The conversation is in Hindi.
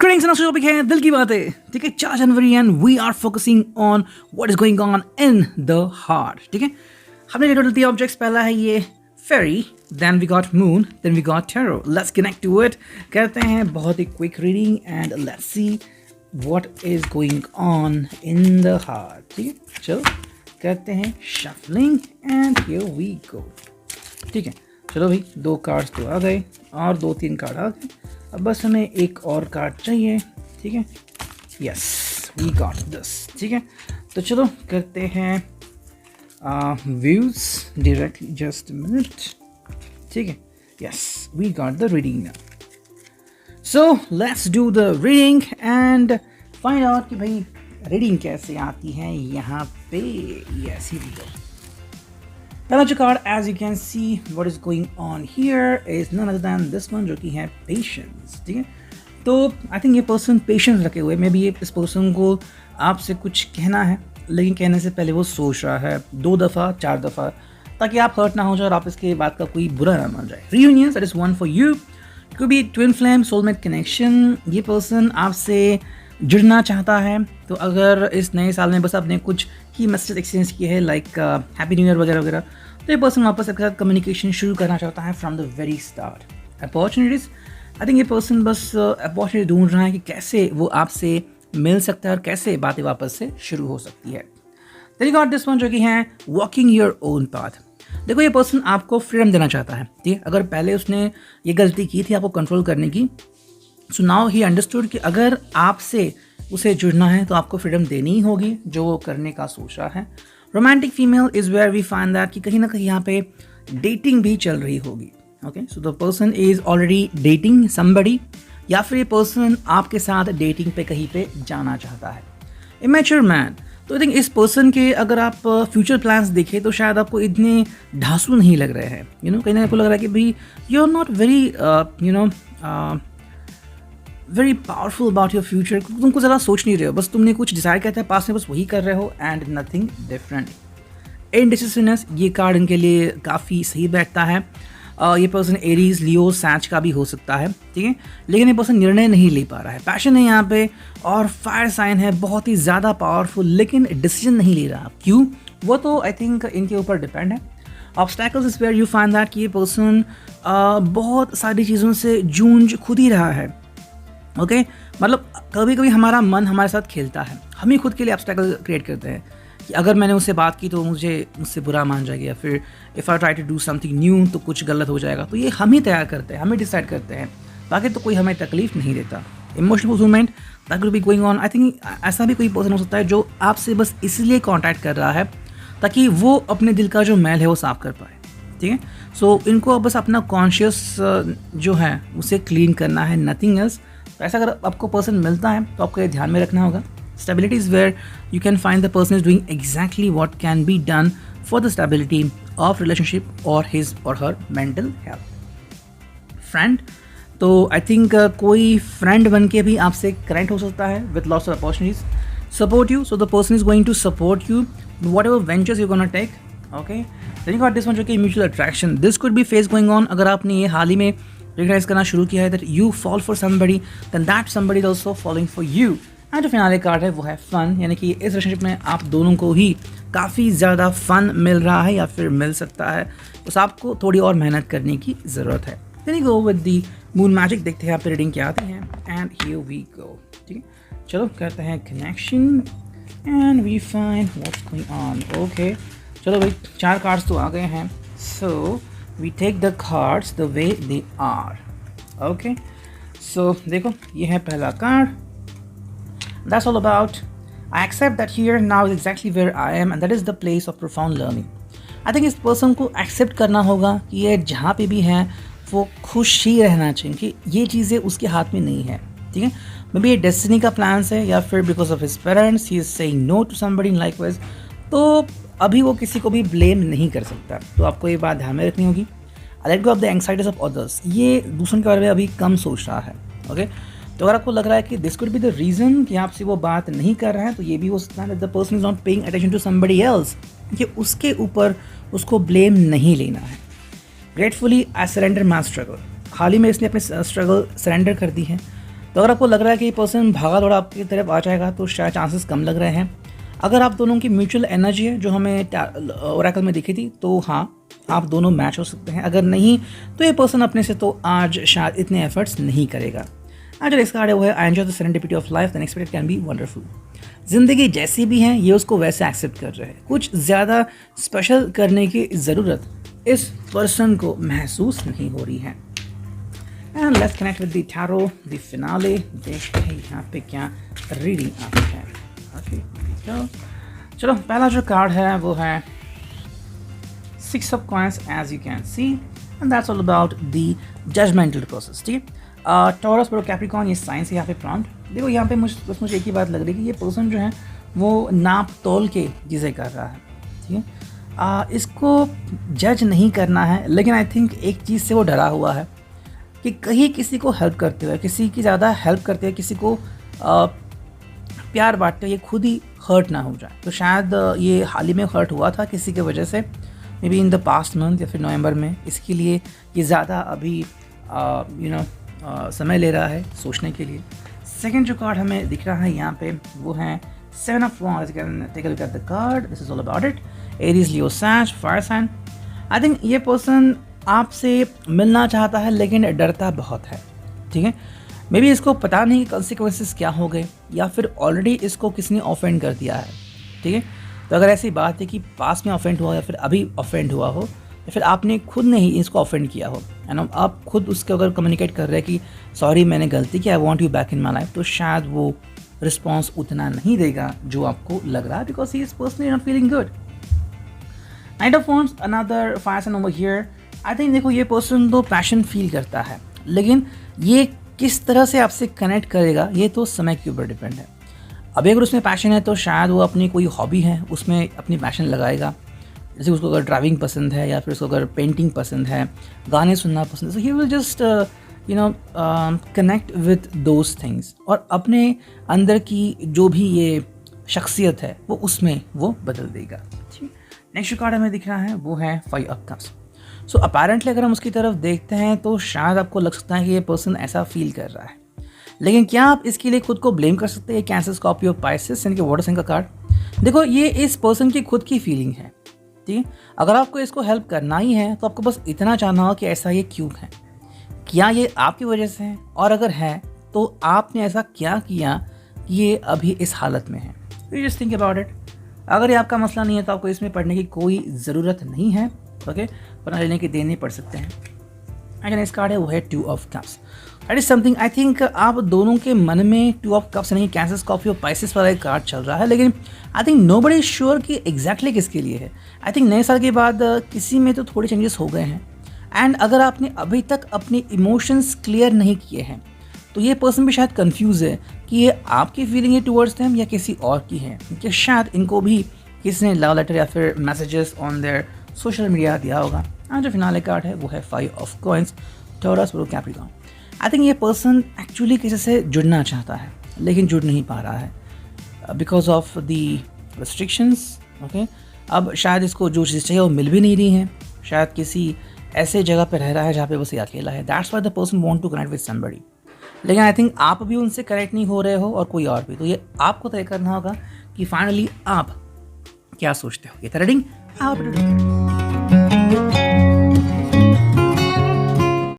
Greetings and टॉपिक है दिल की बातें, ठीक है। 4 January and we are focusing on what is going on in the heart, ठीक है। हमने टोटल 3 ऑब्जेक्ट्स, पहला है ये fairy, then we got moon, then we got tarot. Let's connect to it, करते हैं बहुत ही quick reading and let's see what is going on in the heart, ठीक है। चलो करते हैं shuffling and here we go, ठीक है। चलो भाई, 2 कार्ड्स तो आ गए और 2-3 कार्ड आ गए, अब बस हमें एक और कार्ड चाहिए, ठीक है। यस, वी गॉट दिस, ठीक है। तो चलो करते हैं व्यूज डायरेक्टली, जस्ट मिनट, ठीक है। Yes, we got the reading now. So let's do the reading and find out कि भाई रीडिंग कैसे आती है यहाँ पे। Yes, here we go. पहला जो card, as you can see what is going on here is none other than this one, जो कि है पेशेंस, ठीक है। तो आई थिंक ये पर्सन पेशेंस रखे हुए, मे बी ये इस पर्सन को आपसे कुछ कहना है, लेकिन कहने से पहले वो सोच रहा है 2 दफ़ा 4 दफ़ा, ताकि आप हर्ट ना हो जाए और आप इसके बात का कोई बुरा ना मान जाए। Reunion, that is one for you, could be twin flame, soulmate connection. ये पर्सन आपसे जुड़ना चाहता है, तो अगर इस नए साल में बस आपने कुछ की मैसेज एक्सचेंज किए हैं लाइक हैप्पी न्यू ईयर वगैरह वगैरह, तो ये पर्सन वापस आपके साथ कम्युनिकेशन शुरू करना चाहता है from the very start. Opportunities, I think ये पर्सन बस अपॉर्चुनिटी ढूंढ रहा है कि कैसे वो आपसे मिल सकता है और कैसे बातें वापस से शुरू हो सकती है। Then you got this one, जो कि है वॉकिंग योर ओन पाथ। देखो, ये पर्सन आपको फ्रीडम देना चाहता है, ठीक है। अगर पहले उसने ये गलती की थी आपको कंट्रोल करने की, सो नाउ ही अंडरस्टूड कि अगर आपसे उसे जुड़ना है तो आपको फ्रीडम देनी ही होगी, जो वो करने का सोच रहा है। Romantic female is where we find that कि कहीं ना कहीं यहाँ पे डेटिंग भी चल रही होगी, okay. So the person is already dating somebody, या फिर ये पर्सन आपके साथ डेटिंग पे कहीं पे जाना चाहता है। इमेच्योर मैन, तो आई थिंक इस पर्सन के अगर आप फ्यूचर प्लान्स देखें तो शायद आपको इतने ढांसू नहीं लग रहे हैं, यू नो। कहीं ना आपको लग रहा है कि भाई you are not very very powerful about your future, तुमको ज़्यादा सोच नहीं रहे हो, बस तुमने कुछ डिसाइड किया था पास में, बस वही कर रहे हो एंड नथिंग डिफरेंट। इनडिसिसिवनेस, ये कार्ड इनके लिए काफ़ी सही बैठता है। ये पर्सन एरीज, लियो, सैच का भी हो सकता है, ठीक है, लेकिन ये पर्सन निर्णय नहीं ले पा रहा है। पैशन है यहाँ पे और फायर साइन है, बहुत ही ज़्यादा पावरफुल, लेकिन डिसीजन नहीं ले रहा। क्यों, वो तो आई थिंक इनके ऊपर डिपेंड है। Obstacles is where you find that कि ये पर्सन बहुत सारी चीज़ों से जूझ खुद ही रहा है, ओके। मतलब कभी कभी हमारा मन हमारे साथ खेलता है, हम ही खुद के लिए ऑब्स्टैकल क्रिएट करते हैं कि अगर मैंने उससे बात की तो मुझसे बुरा मान जाएगी, या फिर if I try to do something new तो कुछ गलत हो जाएगा। तो ये हम ही तैयार करते हैं, हम ही डिसाइड करते हैं, बाकी तो कोई हमें तकलीफ नहीं देता। Emotional fulfilment, that will be going on. I think ऐसा भी कोई पर्सन हो सकता है जो आपसे बस इसलिए कॉन्टैक्ट कर रहा है ताकि वो अपने दिल का जो मैल है वो साफ़ कर पाए, ठीक है। सो इनको बस अपना कॉन्शियस जो है उसे क्लीन करना है, नथिंग एल्स। तो ऐसा अगर आपको पर्सन मिलता है तो आपको ये ध्यान में रखना होगा। Stability is where you can find the person is doing exactly what can be done for the stability of relationship और हिज और हर मेंटल हेल्थ। फ्रेंड, तो आई थिंक कोई फ्रेंड बन के भी आपसे कनेक्ट हो सकता है with lots of opportunities. Support you, so the person is going to support you whatever ventures you gonna take, okay. Then you got this one, जो कि mutual attraction. This could be phase going on, अगर आपने ये हाल ही में रिकग्नाइज करना शुरू किया है that you fall for somebody, then that somebody is also following for you. And जो फिनाले कार्ड है वो है फन, यानी कि इस रिलेशनशिप में आप दोनों को ही काफ़ी ज़्यादा फन मिल रहा है या फिर मिल सकता है, बस आपको थोड़ी और मेहनत करने की ज़रूरत है। Then you go with the moon magic, देखते हैं आप पे रीडिंग क्या आती है एंड हियर वी गो, ठीक है। चलो करते हैं connection and we find what's going on, okay. चलो भाई, 4 कार्ड्स तो आ गए हैं, so we take the cards the way they are, okay. So देखो, ये है पहला card, that's all about I accept that here now is exactly where I am and that is the place of profound learning. I think इस पर्सन को एक्सेप्ट करना होगा कि ये जहाँ पे भी है वो खुश ही रहना चाहिए, कि ये चीज़ें उसके हाथ में नहीं है, ठीक है। मे बी ये डेस्टिनी का प्लान्स है, या फिर because of his parents he is saying no to somebody in likewise. तो अभी वो किसी को भी ब्लेम नहीं कर सकता। तो आपको ये बात ध्यान में रखनी होगी। Let go of the anxieties of others, ये दूसरों के बारे में अभी कम सोच रहा है। ओके, तो अगर आपको लग रहा है कि this could be the reason कि आपसे वो बात नहीं कर रहा है, तो ये भी हो सकता है the person is not paying attention to somebody else, कि उसके ऊपर उसको ब्लेम नहीं लेना है। Gratefully I surrender my struggle, हाल ही में इसने अपने स्ट्रगल सरेंडर कर दी है। तो अगर आपको लग रहा है कि ये पर्सन भागा दौड़ा आपकी तरफ आ जाएगा, तो शायद चांसेस कम लग रहे हैं। अगर आप दोनों की म्यूचुअल एनर्जी है जो हमें ओरेकल में दिखी थी, तो हाँ, आप दोनों मैच हो सकते हैं। अगर नहीं, तो ये पर्सन अपने से तो आज शायद इतने एफर्ट्स नहीं करेगा। आज जो इसका वो है, I enjoy the serendipity of life, the unexpected can be wonderful. ज़िंदगी जैसी भी है, ये उसको वैसे एक्सेप्ट कर रहे हैं। कुछ ज़्यादा स्पेशल करने की ज़रूरत इस पर्सन को महसूस नहीं हो रही है। And let's connect with the tarot, the finale. देखते हैं यहाँ पे क्या रीडिंग आती है। ओके, चलो पहला जो कार्ड है वो है 6 of coins, as you can see, and that's all about the judgemental process. ठीक है, टॉरस पर कैप्रिकॉर्न, ये साइंस यहाँ पे प्रॉम्प्ट। देखो यहाँ पे मुझे एक ही बात लग रही है कि ये पर्सन जो है वो नाप तोल के चीज़ें कर रहा है। ठीक है, इसको जज नहीं करना है, लेकिन आई थिंक एक चीज़ से वो डरा हुआ है कि कहीं किसी को हेल्प करते हुए, किसी की ज़्यादा हेल्प करते हुए, किसी को प्यार बांटते हुए ये खुद ही हर्ट ना हो जाए। तो शायद ये हाल ही में हर्ट हुआ था किसी की वजह से, may be in the past month या फिर नवंबर में। इसके लिए ये ज़्यादा अभी समय ले रहा है सोचने के लिए। सेकंड जो कार्ड हमें दिख रहा है यहाँ पे वो है 7 of wands. Take a look at the card, this is all about it. Aries, Leo, Sag, fire sign. I think ये पर्सन आपसे मिलना चाहता है लेकिन डरता बहुत है। ठीक है, मे बी इसको पता नहीं कि कॉन्सिक्वेंसेस क्या हो गए, या फिर ऑलरेडी इसको किसने ऑफेंड कर दिया है। ठीक है, तो अगर ऐसी बात है कि पास में ऑफेंड हुआ या फिर अभी ऑफेंड हुआ हो, या फिर आपने खुद ने ही इसको ऑफेंड किया हो, एंड आप खुद उसके अगर कम्युनिकेट कर रहे हैं कि सॉरी मैंने गलती की, I want you back in my life, तो शायद वो रिस्पॉन्स उतना नहीं देगा जो आपको लग रहा है, because he is personally not feeling good. Knight of wands, another fire sign over here. I think देखो ये पर्सन तो पैशन फील करता है, लेकिन ये किस तरह से आपसे कनेक्ट करेगा ये तो समय के ऊपर डिपेंड है। अभी अगर उसमें पैशन है तो शायद वो अपनी कोई हॉबी है उसमें अपनी पैशन लगाएगा। जैसे उसको अगर ड्राइविंग पसंद है, या फिर उसको अगर पेंटिंग पसंद है, गाने सुनना पसंद है, so he will just connect with those things, और अपने अंदर की जो भी ये शख्सियत है वो उसमें वो बदल देगा। ठीक, नेक्स्ट कार्ड हमें दिख रहा है वो है 5 ऑफ कप्स। सो अपेरेंटली अगर हम उसकी तरफ देखते हैं तो शायद आपको लग सकता है कि ये पर्सन ऐसा फील कर रहा है, लेकिन क्या आप इसके लिए खुद को ब्लेम कर सकते हैं? कैंसर, स्कॉर्पियो, पाइसेस, इनके वाटर साइन का कार्ड। देखो ये इस पर्सन की खुद की फीलिंग है। ठीक है, अगर आपको इसको हेल्प करना ही है तो आपको बस इतना जानना होगा कि ऐसा ये क्यों है, क्या ये आपकी वजह से है, और अगर है तो आपने ऐसा क्या किया कि ये अभी इस हालत में है। You just think about it. अगर ये आपका मसला नहीं है तो आपको इसमें पढ़ने की कोई ज़रूरत नहीं है। ओके, पढ़ना लेने के देने पड़ सकते हैं। एंड नेक्स्ट कार्ड है वो है 2 of cups. That is something, I think आप दोनों के मन में 2 ऑफ कप्स नहीं, कैंसर, स्कॉर्पियो, पाइसेस वाला एक कार्ड चल रहा है, लेकिन I think nobody is sure कि एग्जैक्टली किसके लिए है। आई थिंक नए साल के बाद किसी में तो थोड़े चेंजेस हो गए हैं, एंड अगर आपने अभी तक अपने इमोशंस क्लियर नहीं किए हैं तो ये पर्सन भी शायद कंफ्यूज है कि ये आपकी फीलिंग है टुवर्ड्स देम या किसी और की है, कि शायद इनको भी किसी ने लव लेटर या फिर messages on their social media दिया होगा। आज जो फिनाले कार्ड है वो है 5 of coins, taurus, Capricorn. I think ये पर्सन एक्चुअली किसी से जुड़ना चाहता है लेकिन जुड़ नहीं पा रहा है because of the restrictions. Okay, अब शायद इसको जो चीज़ चाहिए वो मिल भी नहीं रही है, शायद किसी ऐसे जगह पे रह रहा है जहाँ पे बस ये अकेला है। That's why the person want to connect with somebody, लेकिन आई थिंक आप भी उनसे कनेक्ट नहीं हो रहे हो और कोई और भी। तो ये आपको तय करना होगा कि फाइनली आप क्या सोचते हो। ये था रीडिंग, आप